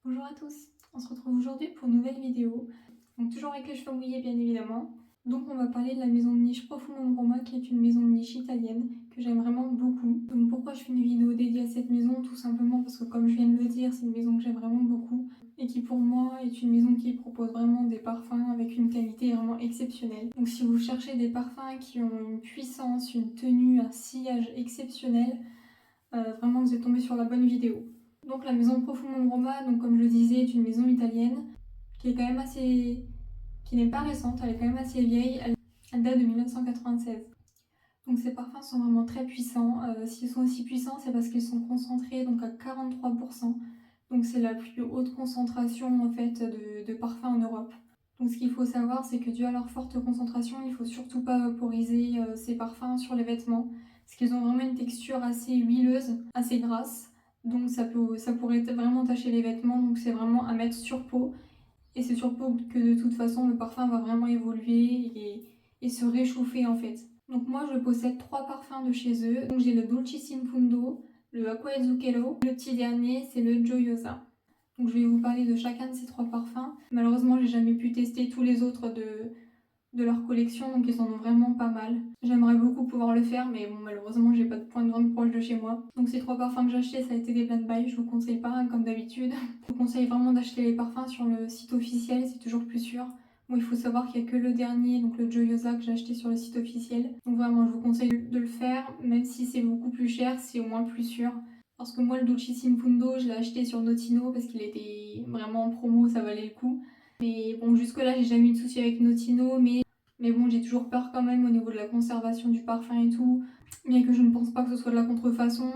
Bonjour à tous, on se retrouve aujourd'hui pour une nouvelle vidéo. Donc toujours avec les cheveux mouillés bien évidemment. Donc on va parler de la maison de niche Profumo Roma qui est une maison de niche italienne que j'aime vraiment beaucoup. Donc pourquoi je fais une vidéo dédiée à cette maison? Tout simplement parce que comme je viens de le dire, c'est une maison que j'aime vraiment beaucoup et qui pour moi est une maison qui propose vraiment des parfums avec une qualité vraiment exceptionnelle. Donc si vous cherchez des parfums qui ont une puissance, une tenue, un sillage exceptionnel, vraiment vous êtes tombé sur la bonne vidéo. Donc la maison Profumo Roma, donc comme je le disais, est une maison italienne qui est quand même assez, qui n'est pas récente, elle est quand même assez vieille, elle date de 1996. Donc ces parfums sont vraiment très puissants. S'ils sont aussi puissants, c'est parce qu'ils sont concentrés donc à 43%. Donc c'est la plus haute concentration en fait de parfums en Europe. Donc ce qu'il faut savoir, c'est que dû à leur forte concentration, il ne faut surtout pas vaporiser ces parfums sur les vêtements, parce qu'ils ont vraiment une texture assez huileuse, assez grasse. Donc ça pourrait vraiment tacher les vêtements, donc c'est vraiment à mettre sur peau. Et c'est sur peau que de toute façon le parfum va vraiment évoluer et se réchauffer en fait. Donc moi je possède 3 parfums de chez eux. Donc j'ai le Dolce in Fundo, le Acqua e Zucchero, le petit dernier c'est le Gioiosa. Donc je vais vous parler de chacun de ces 3 parfums. Malheureusement j'ai jamais pu tester tous les autres de leur collection, donc ils en ont vraiment pas mal. J'aimerais beaucoup pouvoir le faire, mais bon, malheureusement, j'ai pas de point de vente proche de chez moi. Donc ces 3 parfums que j'ai achetés, ça a été des blind buy, je vous conseille pas, hein, comme d'habitude. Je vous conseille vraiment d'acheter les parfums sur le site officiel, c'est toujours plus sûr. Bon, il faut savoir qu'il n'y a que le dernier, donc le Gioiosa, que j'ai acheté sur le site officiel. Donc vraiment, je vous conseille de le faire, même si c'est beaucoup plus cher, c'est au moins plus sûr. Parce que moi, le Dolce in Fundo, je l'ai acheté sur Notino parce qu'il était vraiment en promo, ça valait le coup. Mais bon, jusque-là, j'ai jamais eu de soucis avec Notino, mais bon, j'ai toujours peur quand même au niveau de la conservation du parfum et tout. Bien que je ne pense pas que ce soit de la contrefaçon,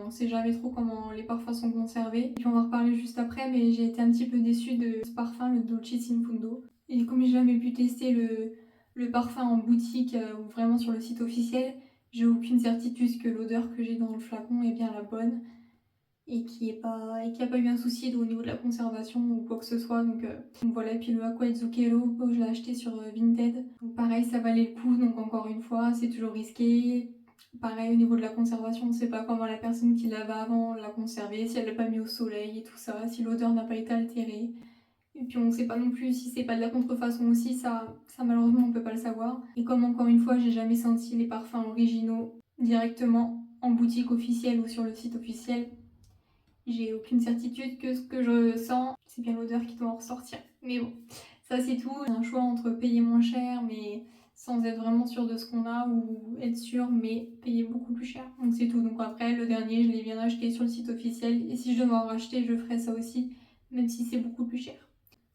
on sait jamais trop comment les parfums sont conservés. Et puis on va en reparler juste après, mais j'ai été un petit peu déçue de ce parfum, le Dolce in Fundo. Et comme j'ai jamais pu tester le parfum en boutique ou vraiment sur le site officiel, j'ai aucune certitude que l'odeur que j'ai dans le flacon est bien la bonne et qu'il n'y a pas eu un souci au niveau de la conservation ou quoi que ce soit. Donc voilà, et puis le Acqua e Zucchero, je l'ai acheté sur Vinted. Donc pareil, ça valait le coup, donc encore une fois, c'est toujours risqué. Pareil, au niveau de la conservation, on ne sait pas comment la personne qui l'avait avant l'a conservé, si elle l'a pas mis au soleil et tout ça, si l'odeur n'a pas été altérée. Et puis on ne sait pas non plus si c'est pas de la contrefaçon aussi, ça malheureusement on peut pas le savoir. Et comme encore une fois, j'ai jamais senti les parfums originaux directement en boutique officielle ou sur le site officiel, j'ai aucune certitude que ce que je sens, c'est bien l'odeur qui doit en ressortir. Mais bon, ça c'est tout. C'est un choix entre payer moins cher, mais sans être vraiment sûr de ce qu'on a, ou être sûr, mais payer beaucoup plus cher. Donc c'est tout. Donc après, le dernier, je l'ai bien acheté sur le site officiel. Et si je devais en racheter, je ferais ça aussi, même si c'est beaucoup plus cher.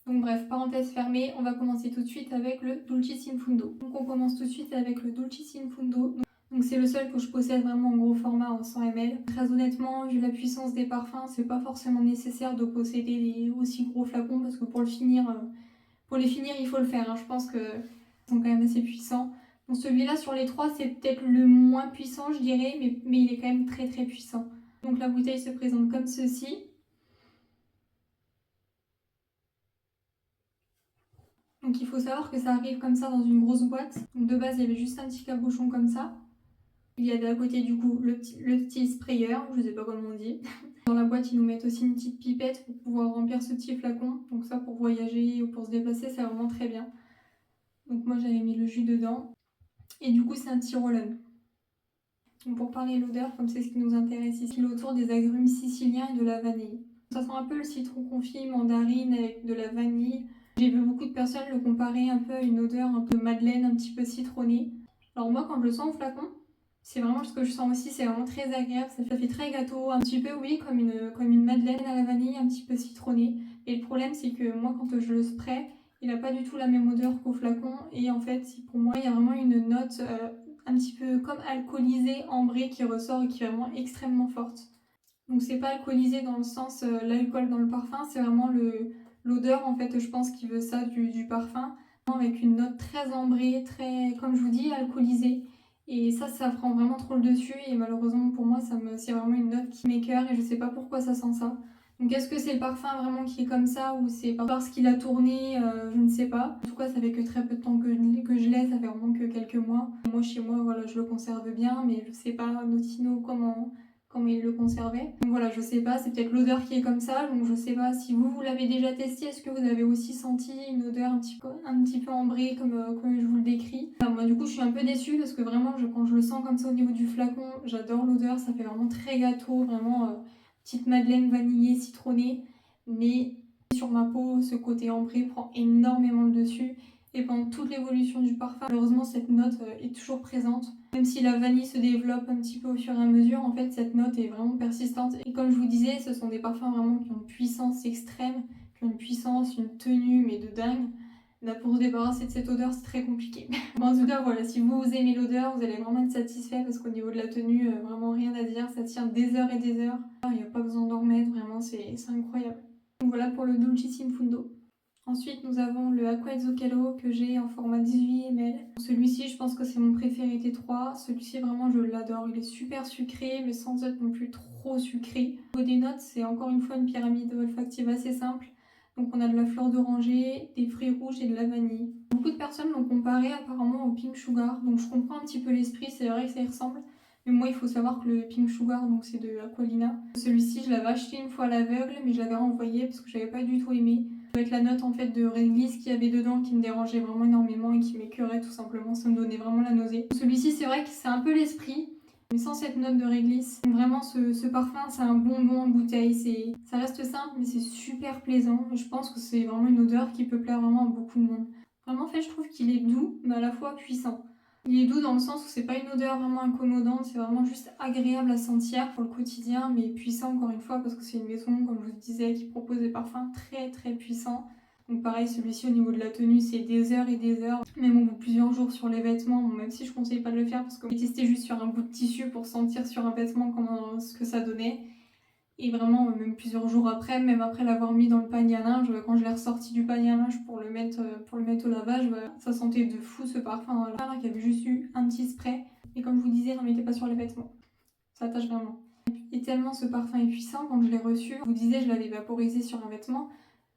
Donc bref, parenthèse fermée, on va commencer tout de suite avec le Dolce in Fundo. Donc on commence tout de suite avec le Dolce in Fundo. Donc c'est le seul que je possède vraiment en gros format en 100 ml. Très honnêtement, vu la puissance des parfums, c'est pas forcément nécessaire de posséder des aussi gros flacons parce que pour les finir, il faut le faire. Hein. Je pense que ils sont quand même assez puissants. Bon, celui-là sur les 3, c'est peut-être le moins puissant, je dirais, mais il est quand même très très puissant. Donc la bouteille se présente comme ceci. Donc il faut savoir que ça arrive comme ça dans une grosse boîte. Donc de base, il y avait juste un petit cabochon comme ça. Il y avait à côté du coup le petit sprayer, je sais pas comment on dit. Dans la boîte, ils nous mettent aussi une petite pipette pour pouvoir remplir ce petit flacon. Donc ça, pour voyager ou pour se déplacer, c'est vraiment très bien. Donc moi, j'avais mis le jus dedans. Et du coup, c'est un petit roll-on. Donc pour parler de l'odeur, comme c'est ce qui nous intéresse ici, autour des agrumes siciliens et de la vanille. Ça sent un peu le citron confit, mandarine avec de la vanille. J'ai vu beaucoup de personnes le comparer un peu à une odeur un peu madeleine, un petit peu citronnée. Alors moi, quand je le sens au flacon, c'est vraiment ce que je sens aussi, c'est vraiment très agréable. Ça fait très gâteau, un petit peu, oui, comme une madeleine à la vanille, un petit peu citronnée. Et le problème, c'est que moi, quand je le spray, il n'a pas du tout la même odeur qu'au flacon. Et en fait, pour moi, il y a vraiment une note un petit peu comme alcoolisée, ambrée, qui ressort et qui est vraiment extrêmement forte. Donc c'est pas alcoolisé dans le sens l'alcool dans le parfum, c'est vraiment l'odeur en fait, je pense qu'il veut ça du parfum, avec une note très ambrée, très, comme je vous dis, alcoolisée. Et ça prend vraiment trop le dessus et malheureusement pour moi c'est vraiment une note qui m'écoeure et je sais pas pourquoi ça sent ça. Donc est-ce que c'est le parfum vraiment qui est comme ça ou c'est parce qu'il a tourné, je ne sais pas. En tout cas ça fait que très peu de temps que je l'ai, ça fait vraiment que quelques mois. Moi chez moi voilà je le conserve bien mais je sais pas Notino comment il le conservait. Donc voilà, je sais pas, c'est peut-être l'odeur qui est comme ça, donc je sais pas si vous l'avez déjà testé, est-ce que vous avez aussi senti une odeur un petit peu ambrée comme je vous le décris. Enfin, moi du coup je suis un peu déçue parce que vraiment quand je le sens comme ça au niveau du flacon, j'adore l'odeur, ça fait vraiment très gâteau, vraiment petite madeleine vanillée, citronnée, mais sur ma peau, ce côté ambré prend énormément le dessus. Et pendant toute l'évolution du parfum, malheureusement cette note est toujours présente. Même si la vanille se développe un petit peu au fur et à mesure, en fait cette note est vraiment persistante. Et comme je vous disais, ce sont des parfums vraiment qui ont une puissance extrême, qui ont une puissance, une tenue, mais de dingue. Là pour se débarrasser de cette odeur, c'est très compliqué. En tout cas, voilà, si vous aimez l'odeur, vous allez vraiment être satisfait parce qu'au niveau de la tenue, vraiment rien à dire, ça tient des heures et des heures. Il n'y a pas besoin d'en remettre, vraiment c'est incroyable. Donc voilà pour le Dulcissimo Fundo. Ensuite, nous avons le Acqua Zucchero que j'ai en format 18 ml. Celui-ci, je pense que c'est mon préféré des trois. Celui-ci, vraiment, je l'adore. Il est super sucré, mais sans être non plus trop sucré. Au niveau des notes, c'est encore une fois une pyramide olfactive assez simple. Donc on a de la fleur d'oranger, des fruits rouges et de la vanille. Beaucoup de personnes l'ont comparé apparemment au Pink Sugar. Donc je comprends un petit peu l'esprit, c'est vrai que ça y ressemble. Mais moi, il faut savoir que le Pink Sugar, donc c'est de Aqualina. Celui-ci, je l'avais acheté une fois à l'aveugle, mais je l'avais renvoyé parce que j'avais pas du tout aimé. Avec la note en fait de réglisse qu'il y avait dedans qui me dérangeait vraiment énormément et qui m'écœurait tout simplement, ça me donnait vraiment la nausée. Celui-ci, c'est vrai que c'est un peu l'esprit, mais sans cette note de réglisse. Vraiment, ce parfum, c'est un bonbon en bouteille. Ça reste simple, mais c'est super plaisant. Et je pense que c'est vraiment une odeur qui peut plaire vraiment à beaucoup de monde. Vraiment, en fait, je trouve qu'il est doux, mais à la fois puissant. Il est doux dans le sens où c'est pas une odeur vraiment incommodante, c'est vraiment juste agréable à sentir pour le quotidien, mais puissant encore une fois parce que c'est une maison, comme je vous disais, qui propose des parfums très très puissants. Donc pareil, celui-ci au niveau de la tenue, c'est des heures et des heures, même au bout de plusieurs jours sur les vêtements, bon, même si je conseille pas de le faire parce que j'ai testé juste sur un bout de tissu pour sentir sur un vêtement ce que ça donnait. Et vraiment, même plusieurs jours après, même après l'avoir mis dans le panier à linge, quand je l'ai ressorti du panier à linge pour le mettre au lavage, ça sentait de fou ce parfum là, qui avait juste eu un petit spray. Et comme je vous disais, n'en mettez pas sur les vêtements. Ça attache vraiment. Et tellement ce parfum est puissant, quand je l'ai reçu, je vous disais, je l'avais vaporisé sur un vêtement.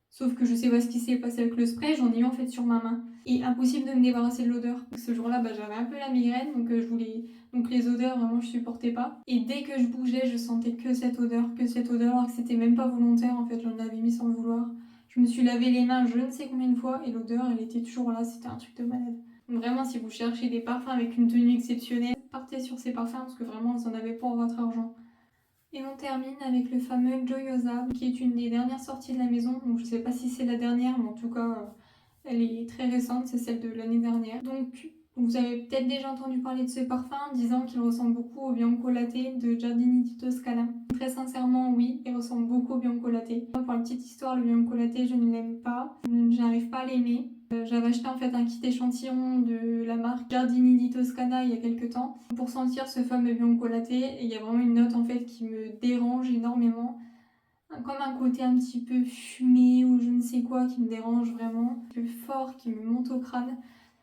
Sauf que je sais pas ce qui s'est passé avec le spray, j'en ai eu en fait sur ma main. Et impossible de me débarrasser de l'odeur. Ce jour-là, j'avais un peu la migraine, donc les odeurs, vraiment, je supportais pas. Et dès que je bougeais, je sentais que cette odeur, alors que c'était même pas volontaire, en fait, j'en avais mis sans le vouloir. Je me suis lavé les mains je ne sais combien de fois, et l'odeur, elle était toujours là, c'était un truc de malade. Donc vraiment, si vous cherchez des parfums avec une tenue exceptionnelle, partez sur ces parfums, parce que vraiment, vous en avez pour votre argent. Et on termine avec le fameux Joyosa, qui est une des dernières sorties de la maison. Donc je sais pas si c'est la dernière, mais en tout cas, elle est très récente, c'est celle de l'année dernière. Donc vous avez peut-être déjà entendu parler de ce parfum, disant qu'il ressemble beaucoup au Bianco Latte de Giardini di Toscana. Très sincèrement, oui, il ressemble beaucoup au Bianco Latte. Moi, pour la petite histoire, le Bianco Latte, je ne l'aime pas. Je n'arrive pas à l'aimer. J'avais acheté en fait un kit échantillon de la marque Giardini di Toscana il y a quelques temps pour sentir ce fameux Bianco Latte, et il y a vraiment une note en fait qui me dérange énormément, comme un côté un petit peu fumé ou je ne sais quoi qui me dérange vraiment, un peu fort, qui me monte au crâne.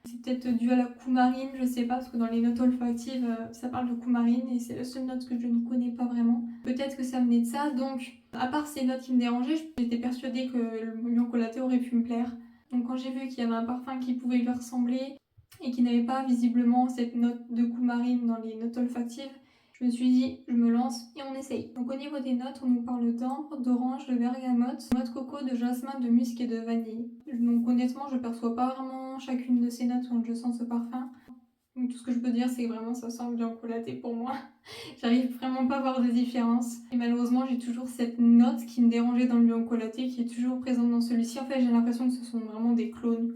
C'est peut-être dû à la coumarine, je sais pas, parce que dans les notes olfactives, ça parle de coumarine et c'est la seule note que je ne connais pas vraiment. Peut-être que ça venait de ça, donc à part ces notes qui me dérangeaient, j'étais persuadée que le Bianco Latte aurait pu me plaire. Donc quand j'ai vu qu'il y avait un parfum qui pouvait lui ressembler et qui n'avait pas visiblement cette note de coumarine dans les notes olfactives, je me suis dit, je me lance et on essaye. Donc au niveau des notes, on nous parle d'ambre, d'orange, de bergamote, noix de coco, de jasmin, de musc et de vanille. Donc honnêtement, je perçois pas vraiment chacune de ces notes quand je sens ce parfum. Donc tout ce que je peux dire, c'est que vraiment ça sent le Bianco Latte pour moi. J'arrive vraiment pas à voir de différence. Et malheureusement, j'ai toujours cette note qui me dérangeait dans le Bianco Latte qui est toujours présente dans celui-ci. En fait, j'ai l'impression que ce sont vraiment des clones.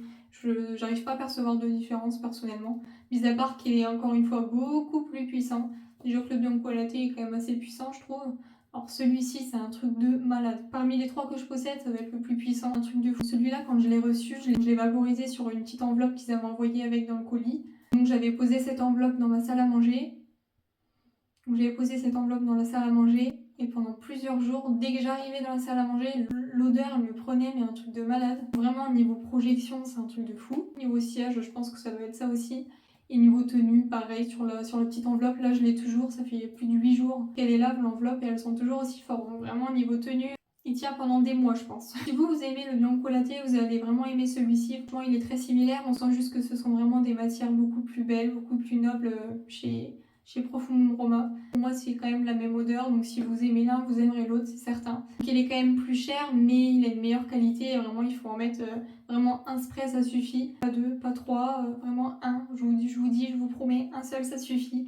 J'arrive pas à percevoir de différence personnellement. Mis à part qu'il est encore une fois beaucoup plus puissant. Déjà que le Bianco Latte est quand même assez puissant, je trouve. Alors celui-ci, c'est un truc de malade. Parmi les trois que je possède, ça va être le plus puissant, un truc de fou. Celui-là, quand je l'ai reçu, je l'ai vaporisé sur une petite enveloppe qu'ils avaient envoyée avec dans le colis. Donc j'avais posé cette enveloppe dans ma salle à manger. Donc j'avais posé cette enveloppe dans la salle à manger. Et pendant plusieurs jours, dès que j'arrivais dans la salle à manger, l'odeur elle me prenait, mais un truc de malade. Vraiment, niveau projection, c'est un truc de fou. Niveau sillage, je pense que ça doit être ça aussi. Et niveau tenue, pareil, sur la petite enveloppe, là je l'ai toujours, ça fait plus de 8 jours qu'elle est là, l'enveloppe, et elles sont toujours aussi fortes. Donc vraiment, niveau tenue, il tient pendant des mois, je pense. Si vous aimez le Bianco Latte, vous allez vraiment aimer celui-ci. Franchement, il est très similaire. On sent juste que ce sont vraiment des matières beaucoup plus belles, beaucoup plus nobles chez Profumum Roma. Pour moi, c'est quand même la même odeur, donc si vous aimez l'un, vous aimerez l'autre, c'est certain. Donc, il est quand même plus cher, mais il a une meilleure qualité. Et vraiment, il faut en mettre vraiment un spray, ça suffit. Pas deux, pas trois, vraiment un. Je vous promets, un seul, ça suffit.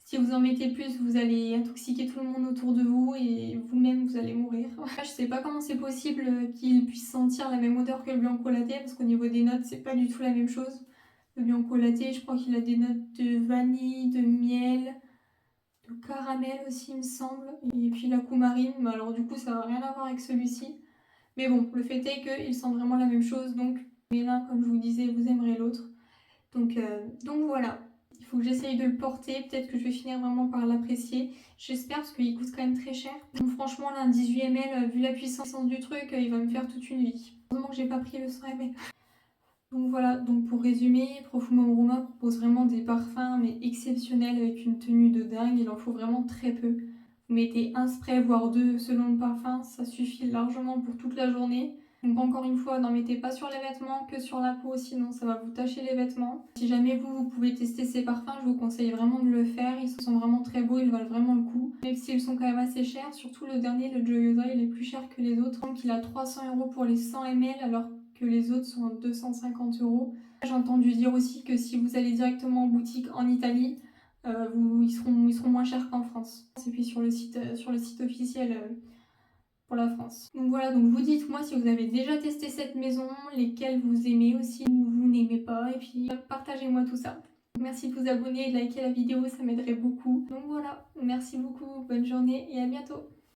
Si vous en mettez plus, vous allez intoxiquer tout le monde autour de vous et vous-même, vous allez mourir. Je sais pas comment c'est possible qu'il puisse sentir la même odeur que le Bianco Latte, parce qu'au niveau des notes, c'est pas du tout la même chose. Le Bianco Latte, je crois qu'il a des notes de vanille, de miel, de caramel aussi, il me semble. Et puis la coumarine, mais alors du coup, ça n'a rien à voir avec celui-ci. Mais bon, le fait est qu'il sent vraiment la même chose, donc mais l'un, comme je vous disais, vous aimerez l'autre. Donc voilà. Il faut que j'essaye de le porter, peut-être que je vais finir vraiment par l'apprécier. J'espère parce qu'il coûte quand même très cher. Donc franchement là, un 18 ml, vu la puissance du truc, il va me faire toute une vie. Heureusement que j'ai pas pris le 100 ml. Donc voilà, donc pour résumer, Profumum Roma propose vraiment des parfums mais exceptionnels avec une tenue de dingue, il en faut vraiment très peu. Vous mettez un spray voire deux selon le parfum, ça suffit largement pour toute la journée. Donc encore une fois, n'en mettez pas sur les vêtements que sur la peau, sinon ça va vous tacher les vêtements. Si jamais vous pouvez tester ces parfums, je vous conseille vraiment de le faire, ils sont vraiment très beaux, ils valent vraiment le coup. Même s'ils sont quand même assez chers, surtout le dernier, le Gioiosa, il est plus cher que les autres. Donc il a 300 € pour les 100 ml alors que les autres sont à 250 €. J'ai entendu dire aussi que si vous allez directement en boutique en Italie, ils seront moins chers qu'en France. Et puis sur le site officiel pour la France. Donc voilà, donc vous dites-moi si vous avez déjà testé cette maison, lesquelles vous aimez aussi ou vous n'aimez pas, et puis partagez-moi tout ça. Merci de vous abonner et de liker la vidéo, ça m'aiderait beaucoup. Donc voilà, merci beaucoup, bonne journée et à bientôt.